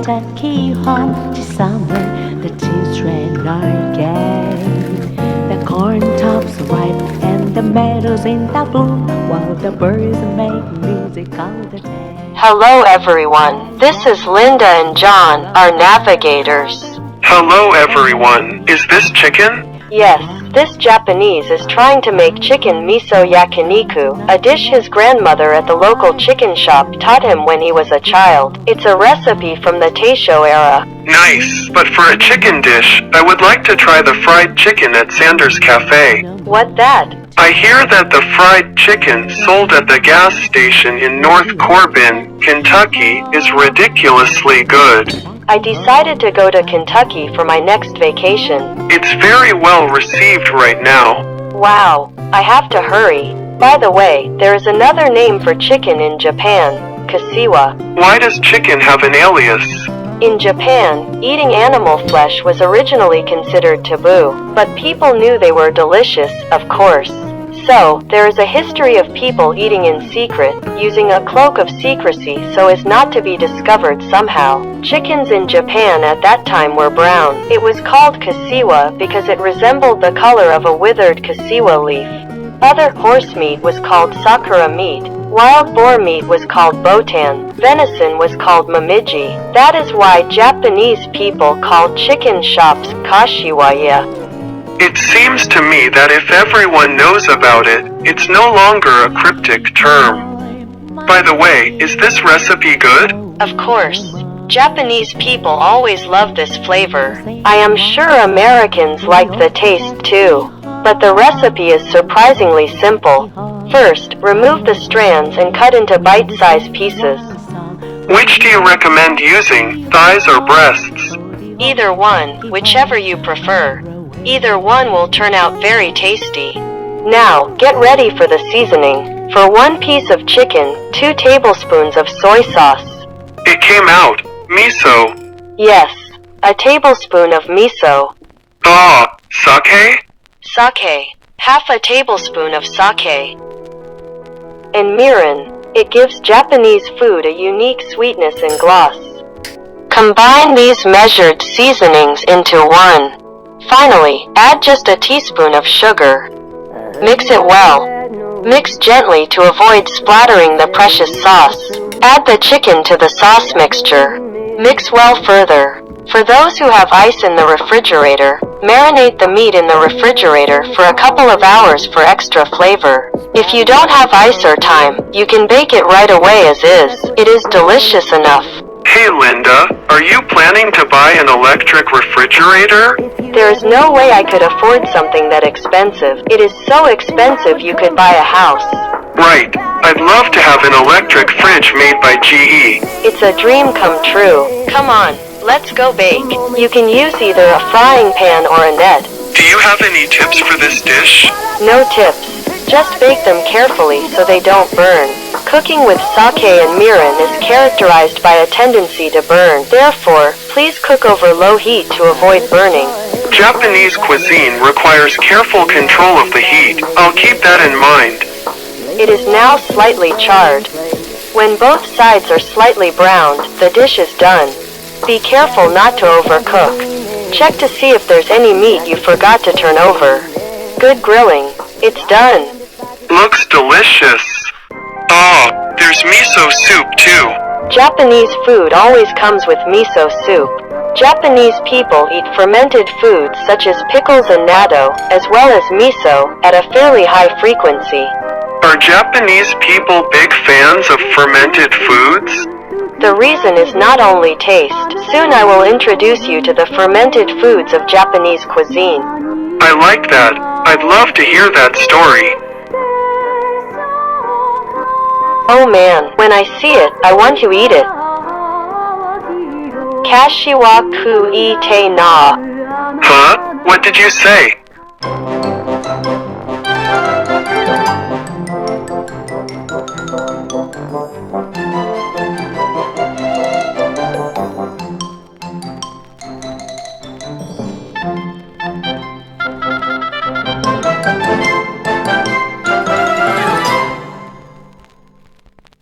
Kentucky home to somewhere the children are gay. The corn tops ripe and the meadows in the bloom, while the birds make music all the day. Hello everyone, this is Linda and John, our navigators. Hello everyone, is this chicken? Yes, this Japanese is trying to make chicken miso yakiniku, a dish his grandmother at the local chicken shop taught him when he was a child. It's a recipe from the Taisho era. Nice, but for a chicken dish, I would like to try the fried chicken at Sanders Cafe. What that? I hear that the fried chicken sold at the gas station in North Corbin, Kentucky, is ridiculously good. I decided to go to Kentucky for my next vacation. It's very well received right now. Wow, I have to hurry. By the way, there is another name for chicken in Japan, kasiwa. Why does chicken have an alias? In Japan, eating animal flesh was originally considered taboo, but people knew they were delicious, of course. So, there is a history of people eating in secret, using a cloak of secrecy so as not to be discovered somehow. Chickens in Japan at that time were brown. It was called kasiwa because it resembled the color of a withered kasiwa leaf. Other horse meat was called sakura meat. Wild boar meat was called botan. Venison was called momiji. That is why Japanese people called chicken shops kashiwaya. It seems to me that if everyone knows about it, it's no longer a cryptic term. By the way, is this recipe good? Of course. Japanese people always love this flavor. I am sure Americans like the taste too. But the recipe is surprisingly simple. First, remove the strands and cut into bite-sized pieces. Which do you recommend using, thighs or breasts? Either one, whichever you prefer. Either one will turn out very tasty. Now, get ready for the seasoning. For 1 piece of chicken, 2 tablespoons of soy sauce. It came out. Miso. Yes, a tablespoon of miso. Ah, sake? Sake, half a tablespoon of sake. And mirin, it gives Japanese food a unique sweetness and gloss. Combine these measured seasonings into one. Finally, add just a teaspoon of sugar. Mix it well. Mix gently to avoid splattering the precious sauce. Add the chicken to the sauce mixture. Mix well further. For those who have ice in the refrigerator, marinate the meat in the refrigerator for a couple of hours for extra flavor. If you don't have ice or time, you can bake it right away as is. It is delicious enough. Hey Linda, are you planning to buy an electric refrigerator? There is no way I could afford something that expensive. It is so expensive you could buy a house. Right. I'd love to have an electric fridge made by GE. It's a dream come true. Come on, let's go bake. You can use either a frying pan or a net. Do you have any tips for this dish? No tips. Just bake them carefully so they don't burn. Cooking with sake and mirin is characterized by a tendency to burn. Therefore, please cook over low heat to avoid burning. Japanese cuisine requires careful control of the heat. I'll keep that in mind. It is now slightly charred. When both sides are slightly browned, the dish is done. Be careful not to overcook. Check to see if there's any meat you forgot to turn over. Good grilling. It's done. Looks delicious. Ah, there's miso soup too. Japanese food always comes with miso soup. Japanese people eat fermented foods such as pickles and natto, as well as miso, at a fairly high frequency. Are Japanese people big fans of fermented foods? The reason is not only taste. Soon I will introduce you to the fermented foods of Japanese cuisine. I like that. I'd love to hear that story. Oh man, when I see it, I want to eat it. Kashiwa ku ite na. Huh? What did you say?